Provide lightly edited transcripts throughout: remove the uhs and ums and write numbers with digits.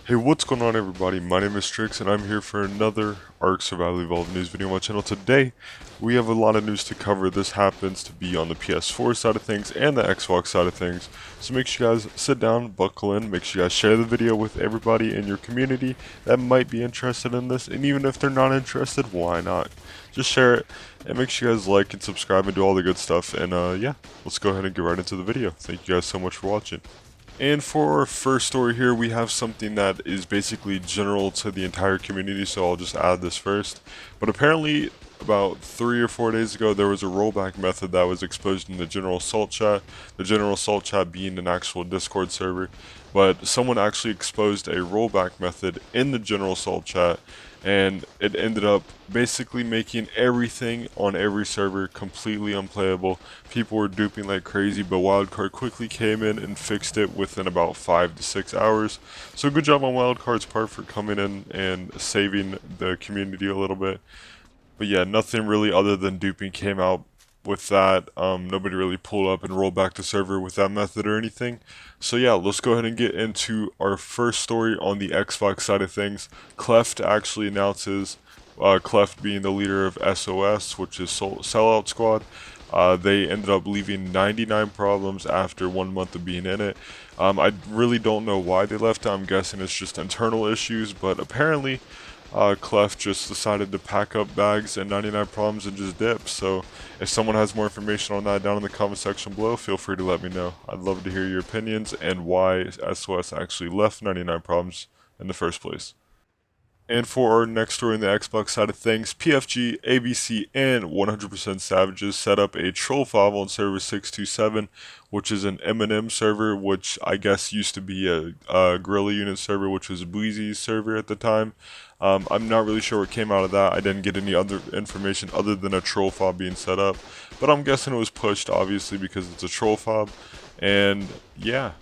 Hey, what's going on everybody? My name is Strix and I'm here for another Ark Survival Evolved news video on my channel. Today, we have a lot of news to cover. This happens to be on the PS4 side of things and the Xbox side of things. So make sure you guys sit down, buckle in, make sure you guys share the video with everybody in your community that might be interested in this. And even if they're not interested, why not? Just share it and make sure you guys like and subscribe and do all the good stuff. And yeah, let's go ahead and get right into the video. Thank you guys so much for watching. And for our first story here, we have something that is basically general to the entire community, so I'll just add this first. But apparently, about 3 or 4 days ago, there was a rollback method that was exposed in the general assault chat. The general assault chat being an actual Discord server. But someone actually exposed a rollback method in the general assault chat, and it ended up basically making everything on every server completely unplayable. People were duping like crazy, but Wildcard quickly came in and fixed it within about 5 to 6 hours. So good job on Wildcard's part for coming in and saving the community a little bit. But yeah, nothing really other than duping came out with that. Nobody really pulled up and rolled back the server with that method or anything. So yeah, let's go ahead and get into our first story on the Xbox side of things. Cleft actually announces, Cleft being the leader of SOS, which is Sellout Squad. They ended up leaving 99 problems after 1 month of being in it. I really don't know why they left. I'm guessing it's just internal issues, but apparently Cleft just decided to pack up bags and 99 problems and just dip. So if someone has more information on that down in the comment section below, feel free to let me know. I'd love to hear your opinions and why SOS actually left 99 problems in the first place. And for our next story in the Xbox side of things, PFG, ABC, and 100% Savages set up a troll fob on server 627, which is an M&M server, which I guess used to be a Guerrilla Unit server, which was Bleezy's server at the time. I'm not really sure what came out of that. I didn't get any other information other than a troll fob being set up, but I'm guessing it was pushed, obviously, because it's a troll fob. And yeah.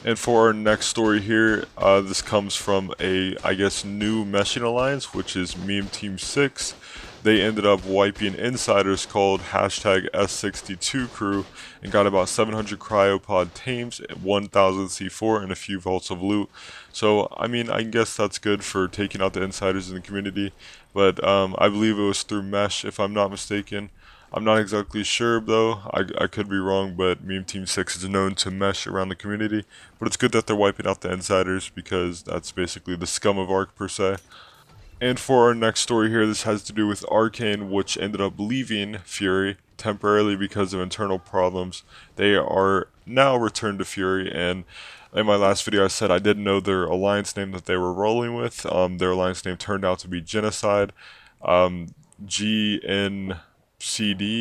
And for our next story here, this comes from I guess, new meshing alliance, which is Meme Team 6. They ended up wiping insiders called hashtag S62 crew and got about 700 cryopod tames, 1000 C4, and a few vaults of loot. So, I mean, I guess that's good for taking out the insiders in the community, but I believe it was through Mesh, if I'm not mistaken. I'm not exactly sure though, I could be wrong, but Meme Team 6 is known to mesh around the community. But it's good that they're wiping out the insiders because that's basically the scum of Ark per se. And for our next story here, this has to do with Arcane, which ended up leaving Fury temporarily because of internal problems. They are now returned to Fury, and in my last video I said I didn't know their alliance name that they were rolling with. Their alliance name turned out to be Genocide. GNCD,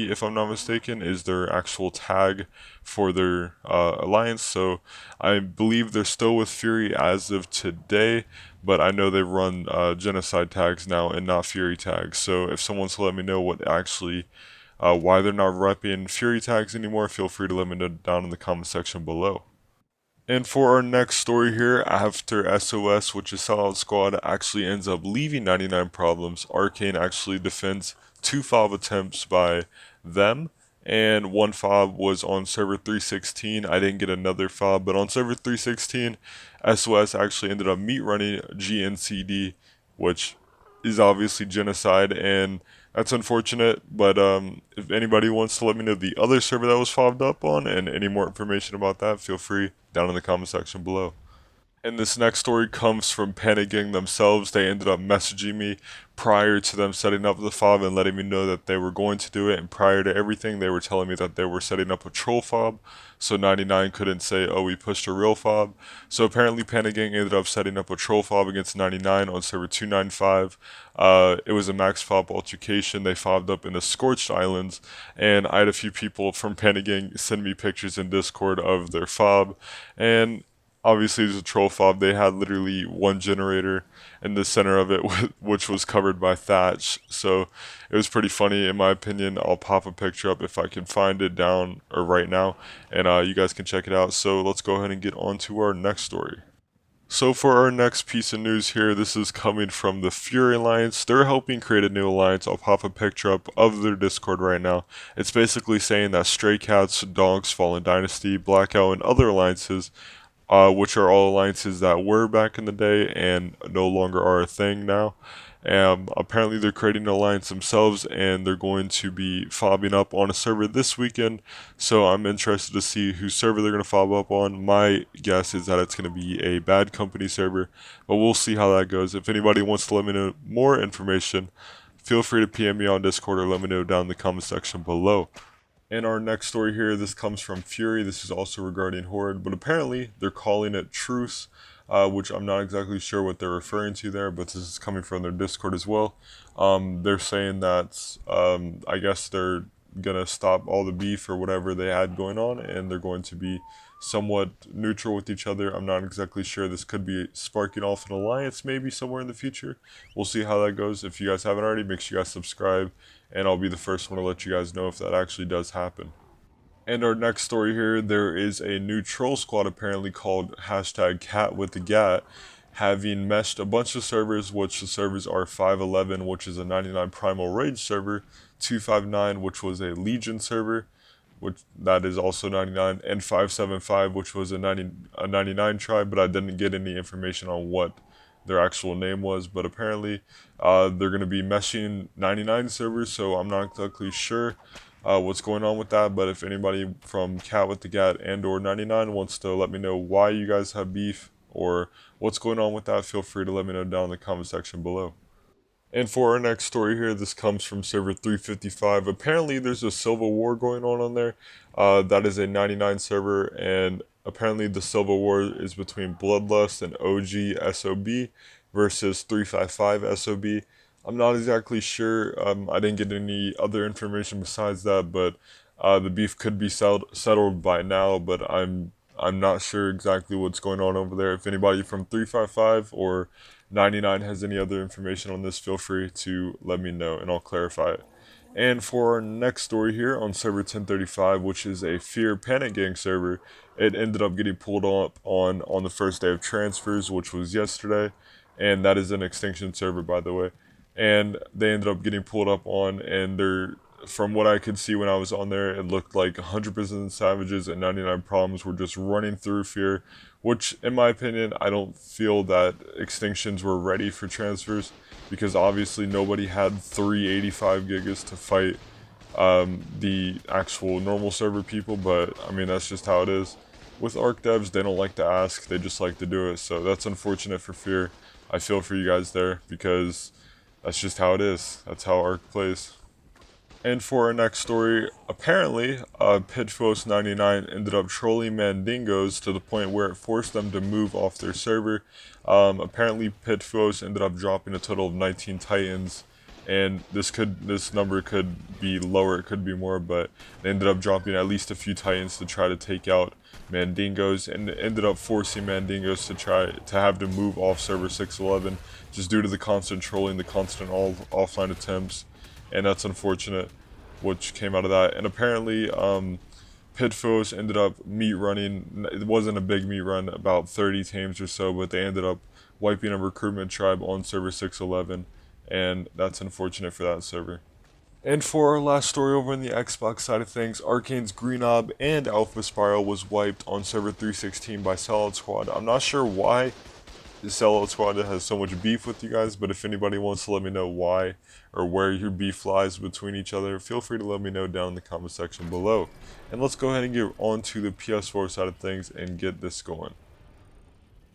if I'm not mistaken, is their actual tag for their alliance. So I believe they're still with Fury as of today, but I know they run Genocide tags now and not Fury tags. So if someone wants to let me know what actually why they're not repping Fury tags anymore, feel free to let me know down in the comment section below. And for our next story here, after SOS, which is Sellout Squad, actually ends up leaving 99 problems, Arcane actually defends 2 fob attempts by them, and 1 fob was on server 316. I didn't get another fob, but on server 316, SOS actually ended up meat running GNCD, which is obviously Genocide, and that's unfortunate. But if anybody wants to let me know the other server that was fobbed up on and any more information about that, feel free down in the comment section below. And this next story comes from Panic Gang themselves. They ended up messaging me prior to them setting up the fob and letting me know that they were going to do it. And prior to everything, they were telling me that they were setting up a troll fob, so 99 couldn't say, oh, we pushed a real fob. So apparently Panic Gang ended up setting up a troll fob against 99 on server 295. It was a max fob altercation. They fobbed up in the Scorched Islands, and I had a few people from Panic Gang send me pictures in Discord of their fob, and obviously, there's a troll fob. They had literally one generator in the center of it, which was covered by thatch. So it was pretty funny, in my opinion. I'll pop a picture up if I can find it down or right now, and you guys can check it out. So let's go ahead and get on to our next story. So for our next piece of news here, this is coming from the Fury Alliance. They're helping create a new alliance. I'll pop a picture up of their Discord right now. It's basically saying that Stray Cats, Dogs, Fallen Dynasty, Blackout, and other alliances which are all alliances that were back in the day and no longer are a thing now. Apparently they're creating an alliance themselves, and they're going to be fobbing up on a server this weekend. So I'm interested to see whose server they're going to fob up on. My guess is that it's going to be a Bad Company server, but we'll see how that goes. If anybody wants to let me know more information, feel free to PM me on Discord or let me know down in the comment section below. And our next story here, this comes from Fury. This is also regarding Horde, but apparently they're calling it Truce, which I'm not exactly sure what they're referring to there, but this is coming from their Discord as well. They're saying that I guess they're gonna stop all the beef or whatever they had going on, and they're going to be somewhat neutral with each other. I'm not exactly sure. This could be sparking off an alliance maybe somewhere in the future. We'll see how that goes. If you guys haven't already, make sure you guys subscribe, and I'll be the first one to let you guys know if that actually does happen. And our next story here, there is a new troll squad apparently called #CatWithTheGat, having meshed a bunch of servers, which the servers are 511, which is a 99 Primal Rage server, 259, which was a Legion server, which that is also 99, and 575, which was a 99 tribe, but I didn't get any information on what their actual name was. But apparently they're going to be meshing 99 servers, so I'm not exactly sure what's going on with that. But if anybody from CatWithTheGat and or 99 wants to let me know why you guys have beef or what's going on with that, feel free to let me know down in the comment section below. And for our next story here, this comes from server 355. Apparently there's a civil war going on there. That is a 99 server, and apparently the civil war is between Bloodlust and OG SOB versus 355 SOB. I'm not exactly sure. I didn't get any other information besides that, but the beef could be settled by now, but I'm not sure exactly what's going on over there. If anybody from 355 or 99 has any other information on this, feel free to let me know and I'll clarify it. And for our next story here on server 1035, which is a Fear Panic Gang server, it ended up getting pulled up on the first day of transfers, which was yesterday, and that is an extinction server, by the way. And they ended up getting pulled up on, and they're, from what I could see when I was on there, it looked like 100% savages and 99 problems were just running through Fear, which in my opinion, I don't feel that extinctions were ready for transfers, because obviously nobody had 385 gigas to fight the actual normal server people. But I mean, that's just how it is. With ARC devs, they don't like to ask, they just like to do it. So that's unfortunate for Fear. I feel for you guys there, because that's just how it is. That's how ARC plays. And for our next story, apparently, Pitfos99 ended up trolling Mandingos to the point where it forced them to move off their server. Apparently, Pitfos ended up dropping a total of 19 Titans, and this number could be lower, it could be more, but they ended up dropping at least a few Titans to try to take out Mandingos, and it ended up forcing Mandingos to try to have to move off server 611, just due to the constant trolling, the constant offline attempts. And that's unfortunate, which came out of that. And apparently, Pitfos ended up meat running. It wasn't a big meat run, about 30 tames or so, but they ended up wiping a recruitment tribe on server 611, and that's unfortunate for that server. And for our last story over on the Xbox side of things, Arcane's Green Ob and Alpha Spiral was wiped on server 316 by Solid Squad. I'm not sure why the Solid Squad has so much beef with you guys, but if anybody wants to let me know why or where your beef lies between each other, feel free to let me know down in the comment section below. And let's go ahead and get on to the PS4 side of things and get this going.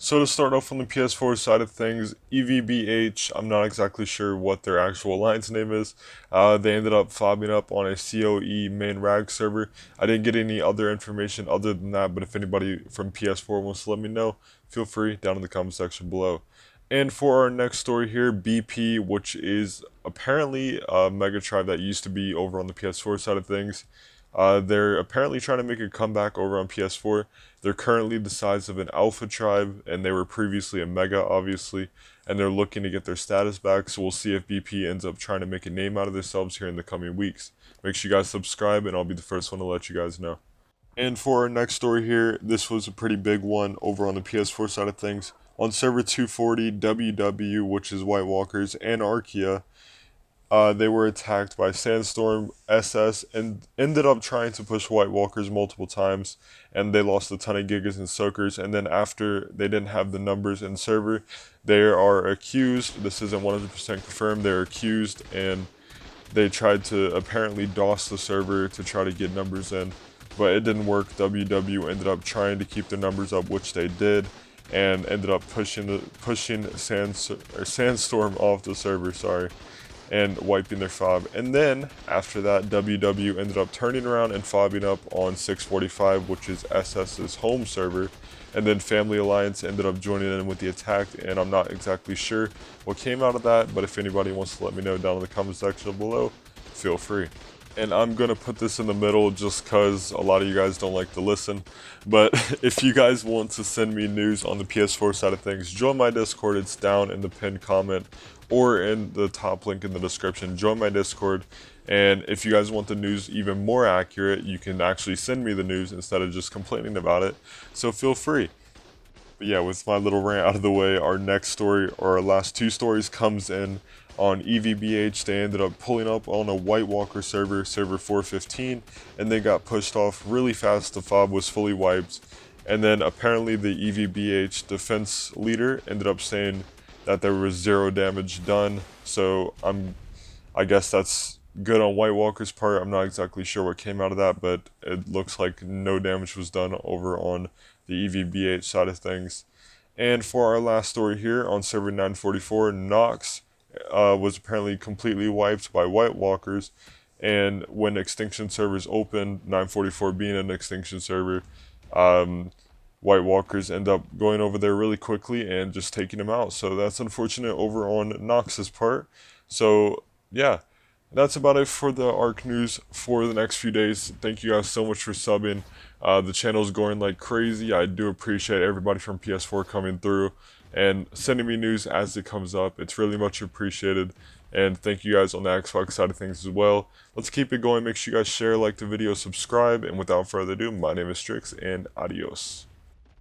So to start off on the PS4 side of things, EVBH, I'm not exactly sure what their actual alliance name is. They ended up fobbing up on a COE main rag server. I didn't get any other information other than that, but if anybody from PS4 wants to let me know, feel free down in the comment section below. And for our next story here, BP, which is apparently a mega tribe that used to be over on the PS4 side of things. They're apparently trying to make a comeback over on PS4. They're currently the size of an alpha tribe, and they were previously a mega, obviously, and they're looking to get their status back, so we'll see if BP ends up trying to make a name out of themselves here in the coming weeks. Make sure you guys subscribe, and I'll be the first one to let you guys know. And for our next story here, this was a pretty big one over on the PS4 side of things. On server 240, WW, which is White Walkers, and Archaea, They were attacked by Sandstorm, SS, and ended up trying to push White Walkers multiple times, and they lost a ton of Gigas and Soakers. And then after they didn't have the numbers in server, they are accused. This isn't 100% confirmed. They're accused, and they tried to apparently DOS the server to try to get numbers in, but it didn't work. WW ended up trying to keep the numbers up, which they did, and ended up pushing Sandstorm off the server. Sorry. And wiping their fob. And then after that, WW ended up turning around and fobbing up on 645, which is SS's home server. And then Family Alliance ended up joining in with the attack, and I'm not exactly sure what came out of that, but if anybody wants to let me know down in the comment section below, feel free. And I'm going to put this in the middle just because a lot of you guys don't like to listen. But if you guys want to send me news on the PS4 side of things, join my Discord. It's down in the pinned comment or in the top link in the description. Join my Discord. And if you guys want the news even more accurate, you can actually send me the news instead of just complaining about it. So feel free. But yeah, with my little rant out of the way, our next story, or our last two stories, comes in on EVBH. They ended up pulling up on a White Walker server, server 415, and they got pushed off really fast. The fob was fully wiped, and then apparently the EVBH defense leader ended up saying that there was 0 damage done. So I guess that's good on White Walker's part. I'm not exactly sure what came out of that, but it looks like no damage was done over on the EVBH side of things. And for our last story here on server 944, Nox was apparently completely wiped by White Walkers, and when extinction servers opened, 944 being an extinction server, White Walkers end up going over there really quickly and just taking them out. So that's unfortunate over on Nox's part. So yeah, that's about it for the ARC news for the next few days. Thank you guys so much for subbing. The channel's going like crazy. I do appreciate everybody from PS4 coming through and sending me news as it comes up. It's really much appreciated. And thank you guys on the Xbox side of things as well. Let's keep it going. Make sure you guys share, like the video, subscribe. And without further ado, my name is Strix, and adios.